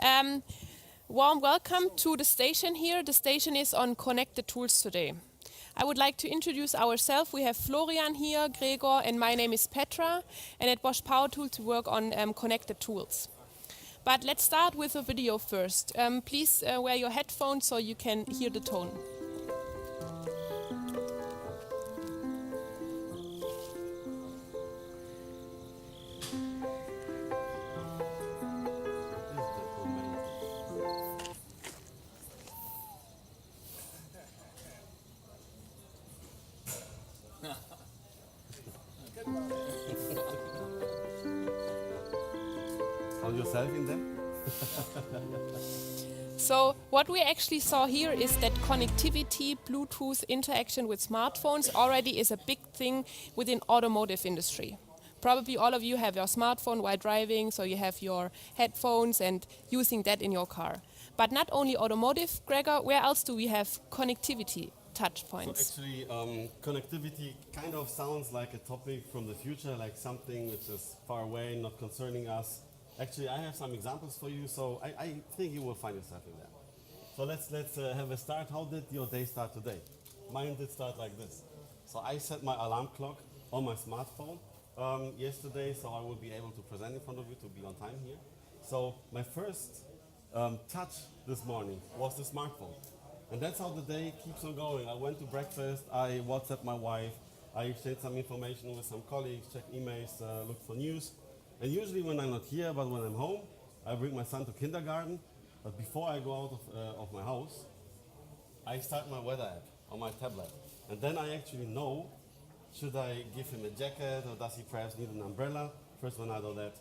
Um, Warm welcome to the station here. The station is on Connected Tools today. I would like to introduce ourselves. We have Florian here, Gregor, and my name is Petra. And at Bosch Power Tools we work on Connected Tools. But let's start with a video first. Please wear your headphones so you can hear the tone. Hold yourself in there. So what we actually saw here is that connectivity, Bluetooth interaction with smartphones already is a big thing within automotive industry. Probably all of you have your smartphone while driving, so you have your headphones and using that in your car. But not only automotive, Gregor, where else do we have connectivity touch points? So actually, connectivity kind of sounds like a topic from the future, like something which is far away, not concerning us. Actually, I have some examples for you, so I think you will find yourself in there. So let's have a start. How did your day start today? Mine did start like this. So I set my alarm clock on my smartphone yesterday, so I will be able to present in front of you to be on time here. So my first touch this morning was the smartphone. And that's how the day keeps on going. I went to breakfast, I WhatsApped my wife, I exchanged some information with some colleagues, checked emails, looked for news. And usually when I'm not here, but when I'm home, I bring my son to kindergarten. But before I go out of my house, I start my weather app on my tablet. And then I actually know, should I give him a jacket or does he perhaps need an umbrella? First when I do that,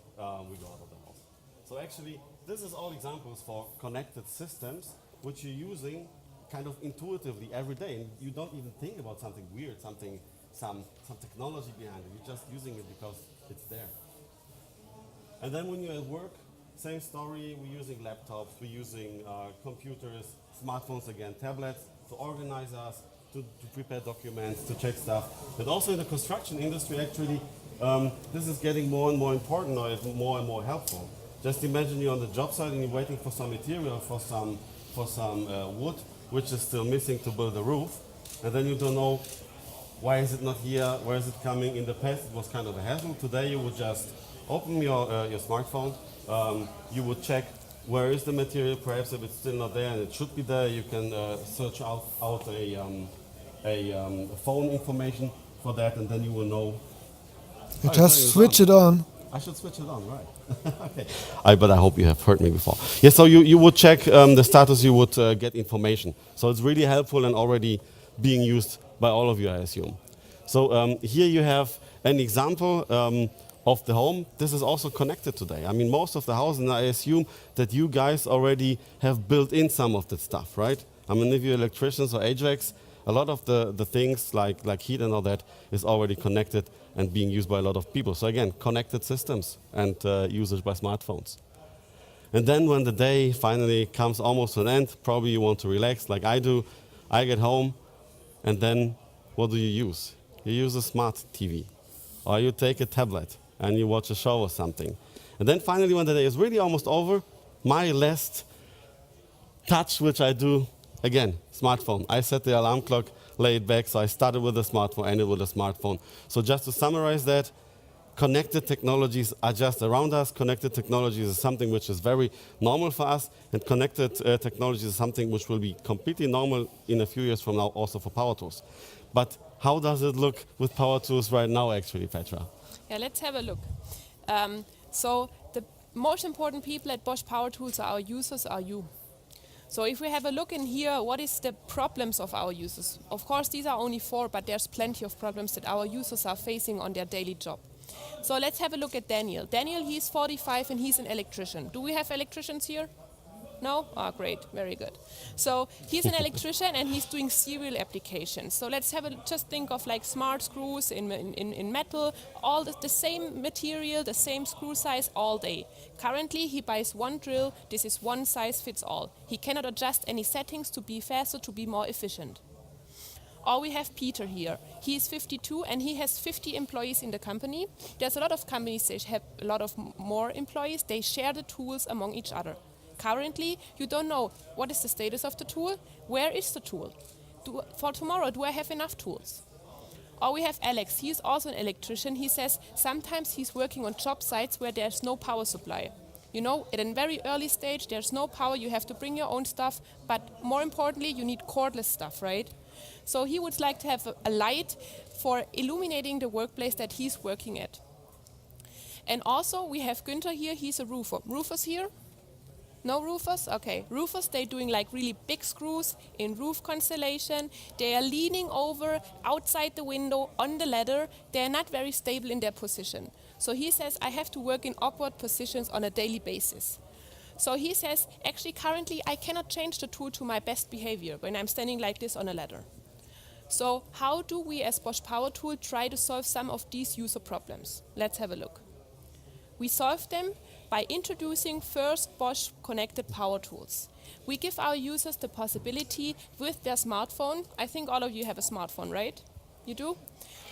we go out of the house. So actually, this is all examples for connected systems, which you're using kind of intuitively every day. And you don't even think about something weird, some technology behind it. You're just using it because it's there. And then when you're at work, same story, we're using laptops, we're using computers, smartphones again, tablets to organize us, to prepare documents, to check stuff. But also in the construction industry, actually, this is getting more and more important, or more and more helpful. Just imagine you're on the job site and you're waiting for some material, for some wood, which is still missing to build a roof. And then you don't know, why is it not here, where is it coming? In the past, it was kind of a hassle. Today, you would just open your smartphone, you would check where is the material, perhaps if it's still not there and it should be there, you can search out a phone information for that, and then you will know. You just switch it on. I should switch it on, right? Okay. But I hope you have heard me before. Yeah, so you would check the status, you would get information. So it's really helpful and already being used by all of you, I assume. So here you have an example of the home. This is also connected today. I mean, most of the houses, and I assume that you guys already have built in some of that stuff, right? I mean, if you're electricians or HVACs, a lot of the things like heat and all that is already connected and being used by a lot of people. So again, connected systems and usage by smartphones. And then when the day finally comes almost to an end, probably you want to relax like I do. I get home, and then what do you use? You use a smart TV, or you take a tablet and you watch a show or something. And then finally, when the day is really almost over, my last touch, which I do, again, smartphone. I set the alarm clock, lay it back, so I started with a smartphone, ended with a smartphone. So just to summarize that, connected technologies are just around us. Connected technologies is something which is very normal for us, and connected technologies is something which will be completely normal in a few years from now also for power tools. But how does it look with power tools right now, actually, Petra? Yeah, let's have a look. So the most important people at Bosch Power Tools are our users, are you. So if we have a look in here, what is the problems of our users? Of course, these are only 4, but there's plenty of problems that our users are facing on their daily job. So let's have a look at Daniel. Daniel, he's 45 and he's an electrician. Do we have electricians here? No? Ah, great, very good. So he's an electrician and he's doing serial applications. So let's have just think of like smart screws in metal, all the same material, the same screw size all day. Currently he buys one drill, this is one size fits all. He cannot adjust any settings to be faster, to be more efficient. Or we have Peter here. He is 52 and he has 50 employees in the company. There's a lot of companies that have a lot of more employees. They share the tools among each other. currently you don't know what is the status of the tool, where is the tool, for tomorrow do I have enough tools? Or we have Alex, he's also an electrician. He says sometimes he's working on job sites where there's no power supply. You know, at a very early stage, there's no power, you have to bring your own stuff, but more importantly, you need cordless stuff, right? So he would like to have a light for illuminating the workplace that he's working at. And also we have Günther here, he's a roofer. Roofers here? No roofers? Okay. Roofers, they're doing like really big screws in roof constellation. They are leaning over outside the window on the ladder. They're not very stable in their position. So he says, I have to work in upward positions on a daily basis. So he says, actually currently I cannot change the tool to my best behavior when I'm standing like this on a ladder. So how do we as Bosch Power Tool try to solve some of these user problems? Let's have a look. We solve them by introducing first Bosch connected power tools. We give our users the possibility with their smartphone. I think all of you have a smartphone, right? You do?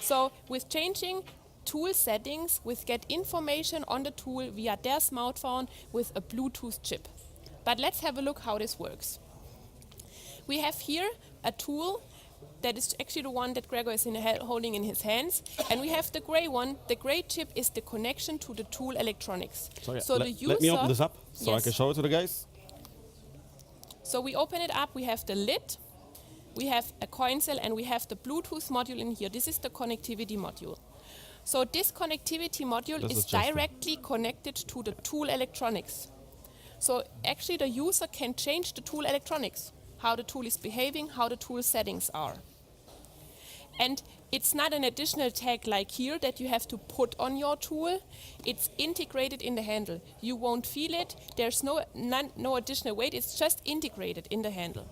So with changing tool settings, we get information on the tool via their smartphone with a Bluetooth chip. But let's have a look how this works. We have here a tool that is actually the one that Gregor is holding in his hands. And we have the gray one. The gray chip is the connection to the tool electronics. So the user, let me open this up so I can show it to the guys. So we open it up. We have the lid. We have a coin cell and we have the Bluetooth module in here. This is the connectivity module. So this connectivity module is directly connected to the tool electronics. So actually the user can change the tool electronics, how the tool is behaving, how the tool settings are. And it's not an additional tag like here that you have to put on your tool. It's integrated in the handle. You won't feel it. There's no additional weight. It's just integrated in the handle.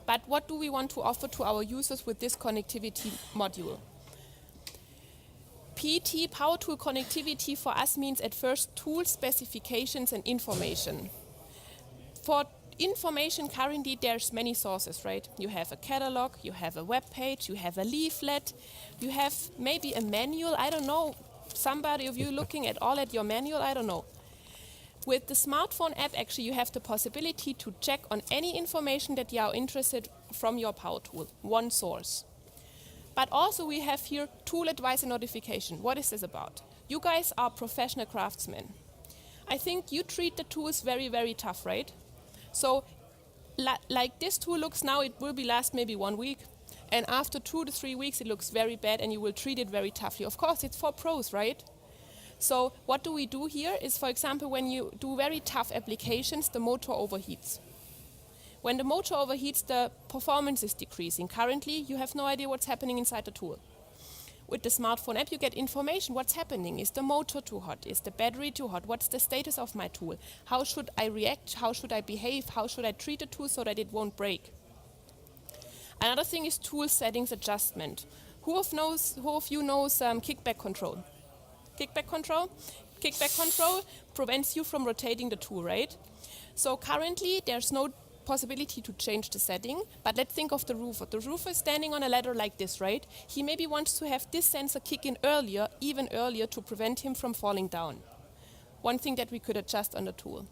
But what do we want to offer to our users with this connectivity module? PT, Power Tool Connectivity, for us means at first tool specifications and information. For information, currently there's many sources, right? You have a catalog, you have a web page, you have a leaflet, you have maybe a manual, I don't know, somebody of you looking at your manual, I don't know. With the smartphone app, actually, you have the possibility to check on any information that you are interested from your power tool, one source. But also we have here tool advice and notification. What is this about? You guys are professional craftsmen. I think you treat the tools very, very tough, right? So like this tool looks now, it will last maybe 1 week. And after 2 to 3 weeks, it looks very bad and you will treat it very toughly. Of course, it's for pros, right? So what do we do here is, for example, when you do very tough applications, the motor overheats. When the motor overheats, the performance is decreasing. Currently, you have no idea what's happening inside the tool. With the smartphone app, you get information. What's happening? Is the motor too hot? Is the battery too hot? What's the status of my tool? How should I react? How should I behave? How should I treat the tool so that it won't break? Another thing is tool settings adjustment. Who of you knows kickback control? Kickback control? Kickback control prevents you from rotating the tool, right? So currently, there's no possibility to change the setting, but let's think of the roofer. The roofer is standing on a ladder like this, right? He maybe wants to have this sensor kick in earlier, even earlier, to prevent him from falling down. One thing that we could adjust on the tool.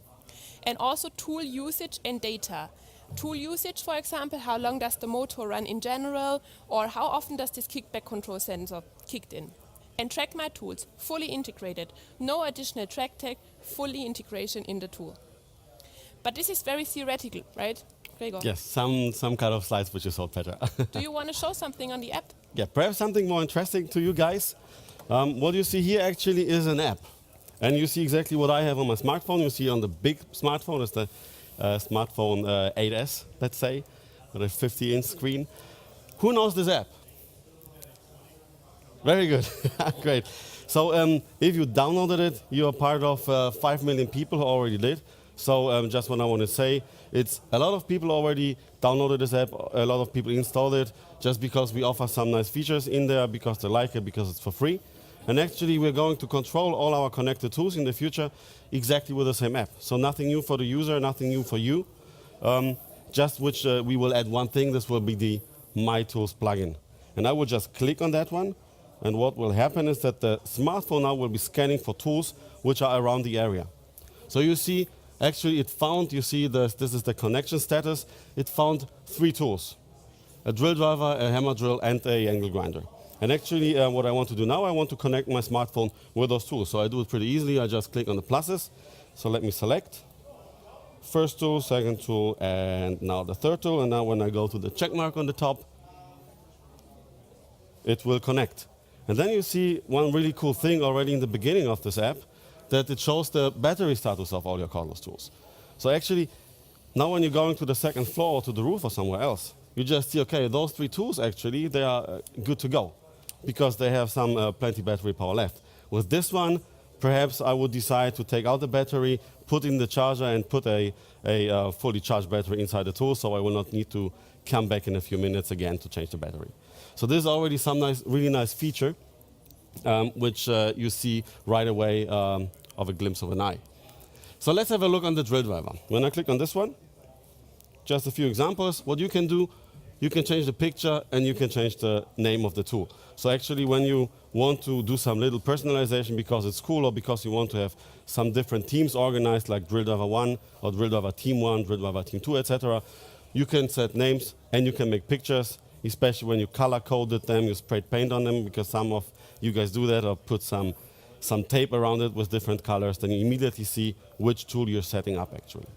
And also tool usage and data. Tool usage, for example, how long does the motor run in general, or how often does this kickback control sensor kicked in? And track my tools, fully integrated. No additional track tag, fully integration in the tool. But this is very theoretical, right, Gregor? Yes, some kind of slides which is all better. Do you want to show something on the app? Yeah, perhaps something more interesting to you guys. What you see here actually is an app. And you see exactly what I have on my smartphone. You see on the big smartphone, it's the smartphone 8S, let's say, with a 50-inch screen. Who knows this app? Very good, great. So if you downloaded it, you are part of 5 million people who already did. So just what I want to say, it's a lot of people already downloaded this app, a lot of people installed it, just because we offer some nice features in there, because they like it, because it's for free. And actually we're going to control all our connected tools in the future exactly with the same app. So nothing new for the user, nothing new for you. Just which we will add one thing, this will be the My Tools plugin. And I will just click on that one, and what will happen is that the smartphone now will be scanning for tools which are around the area. So you see Actually, it found, you see, this is the connection status. It found 3 tools: a drill driver, a hammer drill, and a angle grinder. And actually, what I want to do now, I want to connect my smartphone with those tools. So I do it pretty easily. I just click on the pluses. So let me select first tool, second tool, and now the third tool. And now when I go to the check mark on the top, it will connect. And then you see one really cool thing already in the beginning of this app, that it shows the battery status of all your cordless tools. So actually, now when you're going to the second floor or to the roof or somewhere else, you just see, okay, those 3 tools actually, they are good to go because they have some plenty battery power left. With this one, perhaps I would decide to take out the battery, put in the charger, and put a fully charged battery inside the tool, so I will not need to come back in a few minutes again to change the battery. So this is already some really nice feature, which you see right away of a glimpse of an eye. So let's have a look on the drill driver. When I click on this one, just a few examples. What you can do, you can change the picture and you can change the name of the tool. So actually when you want to do some little personalization because it's cool or because you want to have some different teams organized, like drill driver 1 or drill driver team 1, drill driver team 2, etc., you can set names and you can make pictures, especially when you color coded them, you sprayed paint on them, because some of you guys do that, or put some tape around it with different colors, then you immediately see which tool you're setting up actually.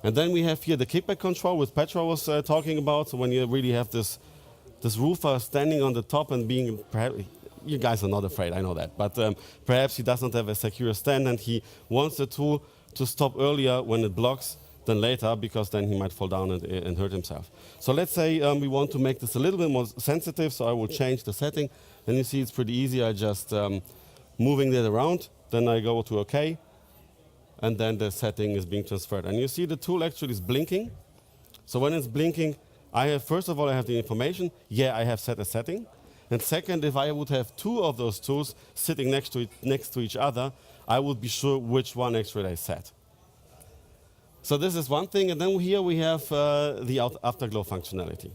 And then we have here the kickback control, which Petra was talking about. So when you really have this roofer standing on the top and being, perhaps, you guys are not afraid, I know that, but perhaps he doesn't have a secure stand and he wants the tool to stop earlier when it blocks than later, because then he might fall down and hurt himself. So let's say we want to make this a little bit more sensitive, so I will change the setting. And you see it's pretty easy. I just moving that around, then I go to OK, and then the setting is being transferred. And you see the tool actually is blinking. So when it's blinking, first of all, I have the information. Yeah, I have set a setting. And second, if I would have 2 of those tools sitting next to each other, I would be sure which one actually I set. So this is one thing. And then here we have the afterglow functionality.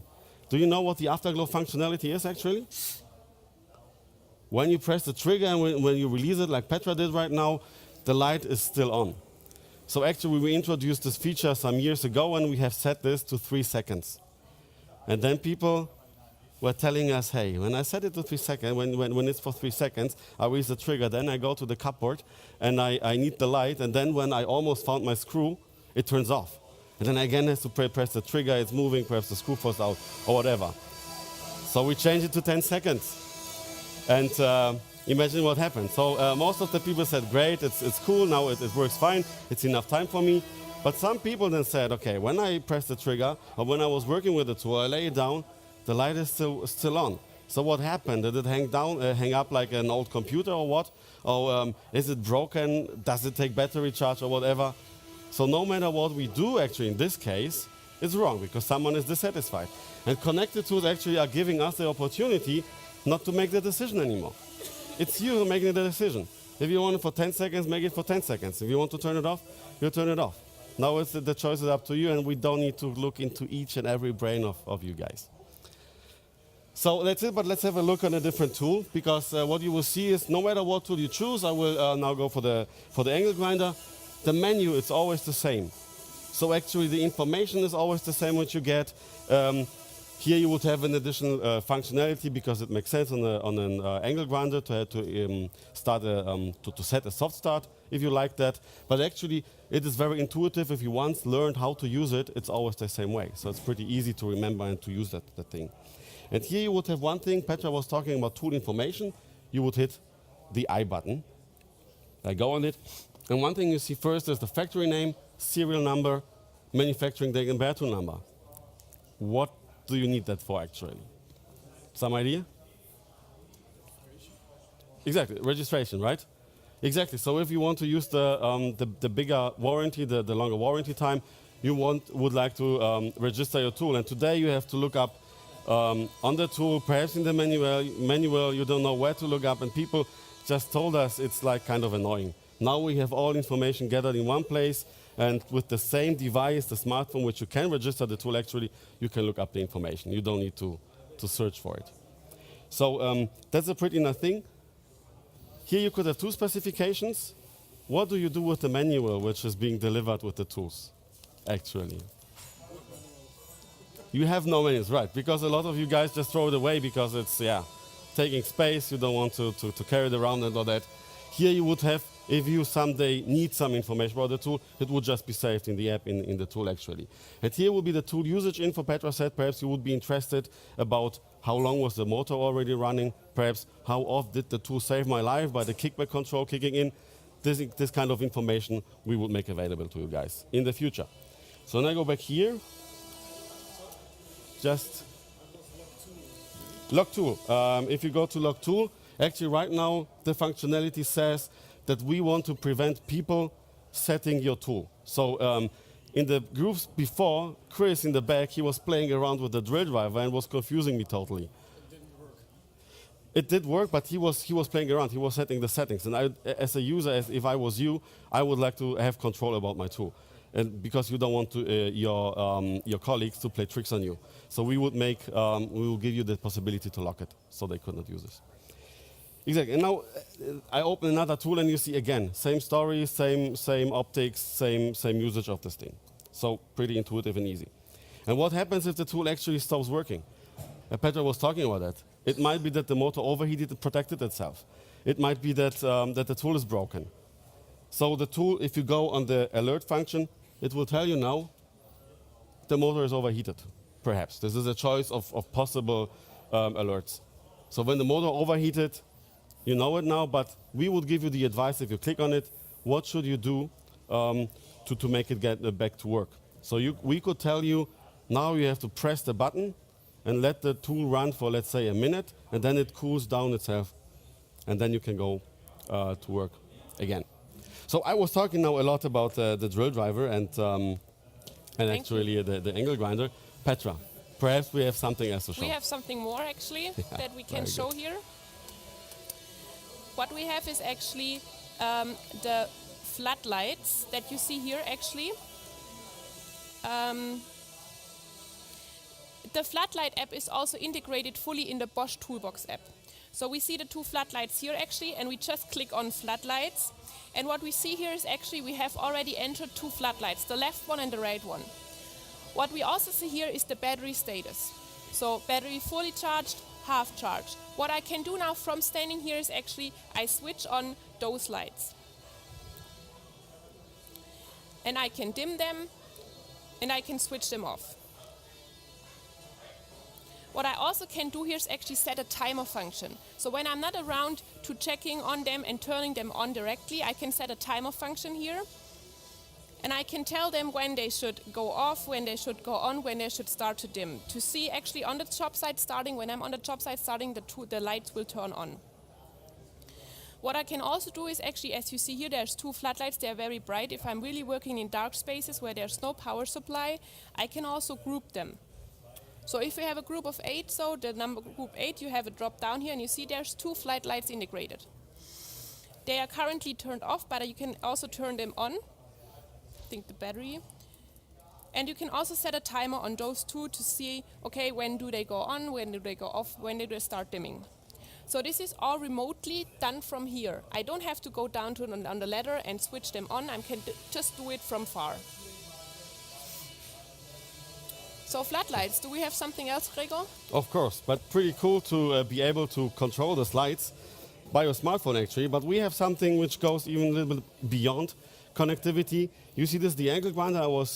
Do you know what the afterglow functionality is actually? When you press the trigger and when you release it, like Petra did right now, the light is still on. So actually we introduced this feature some years ago and we have set this to 3 seconds. And then people were telling us, hey, when I set it to 3 seconds, when it's for 3 seconds, I release the trigger, then I go to the cupboard and I need the light, and then when I almost found my screw, it turns off. And then I again have to press the trigger, it's moving, perhaps the screw falls out or whatever. So we changed it to 10 seconds. And imagine what happened. So most of the people said, great, it's cool, now it works fine, it's enough time for me. But some people then said, okay, when I press the trigger, or when I was working with the tool, I lay it down, the light is still on. So what happened? Did it hang up like an old computer or what? Or is it broken? Does it take battery charge or whatever? So no matter what we do actually in this case, it's wrong because someone is dissatisfied. And connected tools actually are giving us the opportunity not to make the decision anymore. It's you making the decision. If you want it for 10 seconds, make it for 10 seconds. If you want to turn it off, you turn it off. Now the choice is up to you, and we don't need to look into each and every brain of you guys. So that's it, but let's have a look on a different tool, because what you will see is no matter what tool you choose, I will now go for the angle grinder. The menu is always the same. So actually the information is always the same what you get. Here you would have an additional functionality, because it makes sense on an angle grinder to set a soft start if you like that. But actually it is very intuitive. If you once learned how to use it, it's always the same way. So it's pretty easy to remember and to use that thing. And here you would have one thing. Petra was talking about tool information. You would hit the I button. I go on it. And one thing you see first is the factory name, serial number, manufacturing date, and bare tool number. What do you need that for actually? Some idea? Exactly, registration, right? Exactly. So if you want to use the bigger warranty, the longer warranty time, you would like to register your tool. And today you have to look up on the tool, perhaps in the manual, you don't know where to look up, and people just told us it's like kind of annoying. Now we have all information gathered in one place, and with the same device, the smartphone, which you can register the tool, actually, you can look up the information. You don't need to search for it. So that's a pretty nice thing. Here you could have two specifications. what do you do with the manual which is being delivered with the tools, actually? You have no manuals, right? Because a lot of you guys just throw it away because it's, taking space, you don't want to carry it around and all that. Here you would have, if you someday need some information about the tool, it would just be saved in the app, in the tool actually. And here will be the tool usage info. Petra said perhaps you would be interested about how long was the motor already running, perhaps how often did the tool save my life by the kickback control kicking in. This kind of information we would make available to you guys in the future. So when I go back here, just log tool. If you go to log tool, actually right now the functionality says that we want to prevent people setting your tool. So in the groups before, Chris in the back, he was playing around with the drill driver and was confusing me totally. It did work, but he was playing around. He was setting the settings, and I, as a user, if I was you, I would like to have control about my tool, and because you don't want to, your colleagues to play tricks on you. So we would make, we will give you the possibility to lock it, so they could not use this. Exactly. And now I open another tool, and you see again same story, same optics, same usage of this thing. So pretty intuitive and easy. And what happens if the tool actually stops working? Petra was talking about that. It might be that the motor overheated and protected itself. It might be that, that the tool is broken. So the tool, if you go on the alert function, it will tell you now the motor is overheated, perhaps. This is a choice of possible alerts. So when the motor overheated, you know it now, but we would give you the advice if you click on it, what should you do to make it get back to work. So we could tell you, now you have to press the button and let the tool run for, let's say, a minute, and then it cools down itself, and then you can go to work again. So I was talking now a lot about the drill driver and actually the angle grinder. Petra, perhaps we have something else to show. We have something more actually that we can show here. What we have is actually the floodlights that you see here actually. The floodlight app is also integrated fully in the Bosch Toolbox app. So we see the two floodlights here actually, and we just click on floodlights. And what we see here is actually we have already entered two floodlights, the left one and the right one. What we also see here is the battery status. So battery fully charged, half charged. What I can do now from standing here is actually I switch on those lights. And I can dim them and I can switch them off. What I also can do here is actually set a timer function. So when I'm not around to checking on them and turning them on directly, I can set a timer function here. And I can tell them when they should go off, when they should go on, when they should start to dim. To see actually on the job site starting, when I'm on the job site starting, the lights will turn on. What I can also do is actually, as you see here, there's two floodlights, they're very bright. If I'm really working in dark spaces where there's no power supply, I can also group them. So if we have a group of 8, so the number group 8, you have a drop down here and you see there's two floodlights integrated. They are currently turned off, but you can also turn them on. I think the battery. And you can also set a timer on those two to see, okay, when do they go on, when do they go off, when do they start dimming. So this is all remotely done from here. I don't have to go down to on the ladder and switch them on. I can just do it from far. So floodlights, do we have something else, Gregor? Of course, but pretty cool to be able to control the lights by your smartphone actually, but we have something which goes even a little bit beyond connectivity. You see this, the angle grinder I was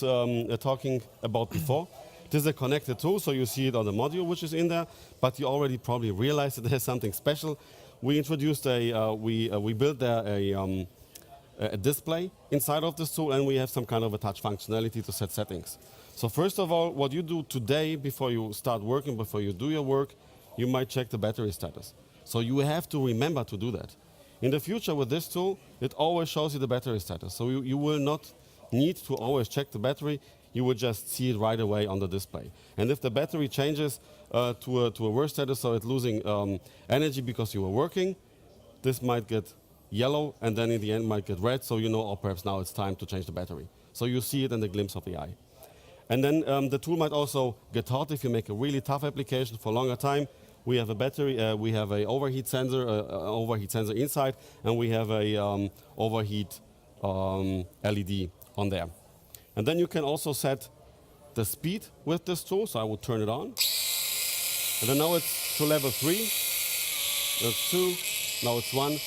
talking about before. This is a connected tool, so you see it on the module which is in there, but you already probably realized that there's something special. We introduced we built there a display inside of this tool, and we have some kind of a touch functionality to set settings. So first of all, what you do today before you start working, before you do your work, you might check the battery status. So you have to remember to do that. In the future with this tool, it always shows you the battery status. So you will not need to always check the battery, you will just see it right away on the display. And if the battery changes to a worse status, so it's losing energy because you were working, this might get yellow and then in the end might get red, so you know, oh, perhaps now it's time to change the battery. So you see it in the glimpse of the eye. And then the tool might also get hot if you make a really tough application for a longer time. We have a battery, we have an overheat sensor inside, and we have a overheat LED on there. And then you can also set the speed with this tool. So I will turn it on. And then now it's to level 3. That's 2. Now it's 1.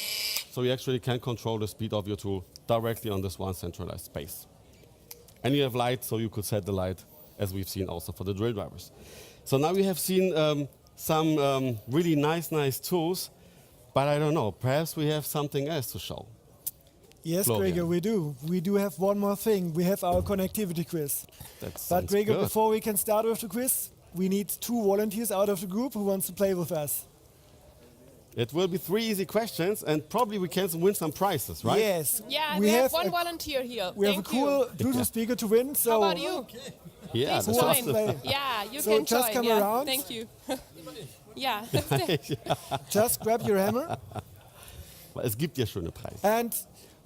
So you actually can control the speed of your tool directly on this one centralized space. And you have light, so you could set the light, as we've seen also for the drill drivers. So now we have seen some really nice tools, but I don't know, perhaps we have something else to show. Yes, Florian. Gregor, we do. We do have one more thing. We have our connectivity quiz. But Gregor, good. before we can start with the quiz, we need 2 volunteers out of the group who wants to play with us. It will be 3 easy questions, and probably we can win some prizes, right? Yes. Yeah, we have one volunteer here. We have a cool Bluetooth speaker to win. So How about you? Yeah, Please that's who join. wants to play? Yeah, you So can just join. come Yeah, around. thank you. Yeah. Just grab your hammer. Es gibt ja schöne Preise. And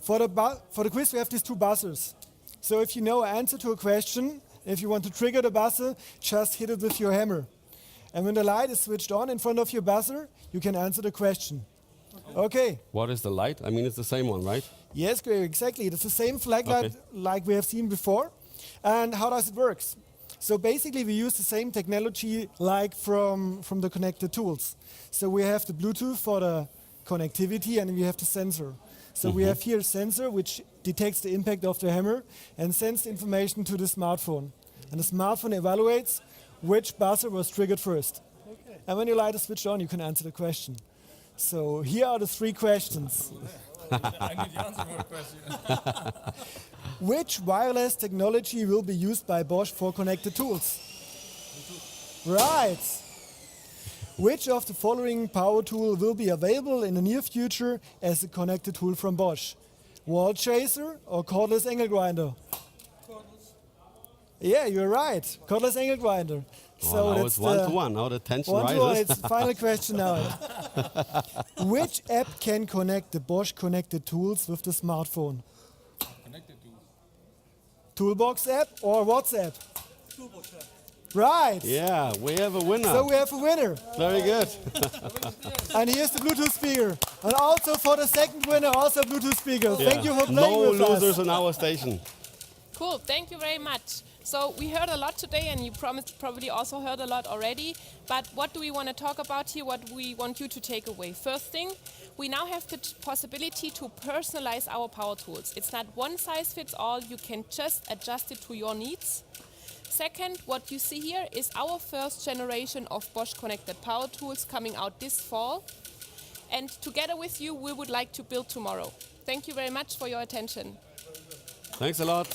for the quiz, we have these 2 buzzers. So if you know an answer to a question, if you want to trigger the buzzer, just hit it with your hammer. And when the light is switched on in front of your buzzer, you can answer the question. Okay. What is the light? I mean, it's the same one, right? Yes, Gregor, exactly. It's the same flag Okay. light like we have seen before. And how does it work? So basically, we use the same technology like from the connected tools. So we have the Bluetooth for the connectivity, and we have the sensor. So we have here a sensor which detects the impact of the hammer and sends the information to the smartphone. And the smartphone evaluates which buzzer was triggered first. Okay. And when your light is switched on, you can answer the question. So here are the 3 questions. I need the answer for a question. Which wireless technology will be used by Bosch for connected tools? Right. Which of the following power tool will be available in the near future as a connected tool from Bosch? Wall chaser or cordless angle grinder? Yeah, you're right. Cordless angle grinder. So now it's 1 to 1. Now the tension 1 to 1. rises. It's the final question now. Which app can connect the Bosch connected tools with the smartphone? Connected to. Toolbox app or WhatsApp? Toolbox app. Right. Yeah, we have a winner. So we have a winner. Very good. And here's the Bluetooth speaker. And also for the second winner, also Bluetooth speaker. Yeah. Thank you for playing No with losers us. in our station. Cool, thank you very much. So we heard a lot today, and you probably also heard a lot already. But what do we want to talk about here? What we want you to take away? First thing, we now have the possibility to personalize our power tools. It's not one size fits all. You can just adjust it to your needs. Second, what you see here is our first generation of Bosch connected power tools coming out this fall. And together with you, we would like to build tomorrow. Thank you very much for your attention. Thanks a lot.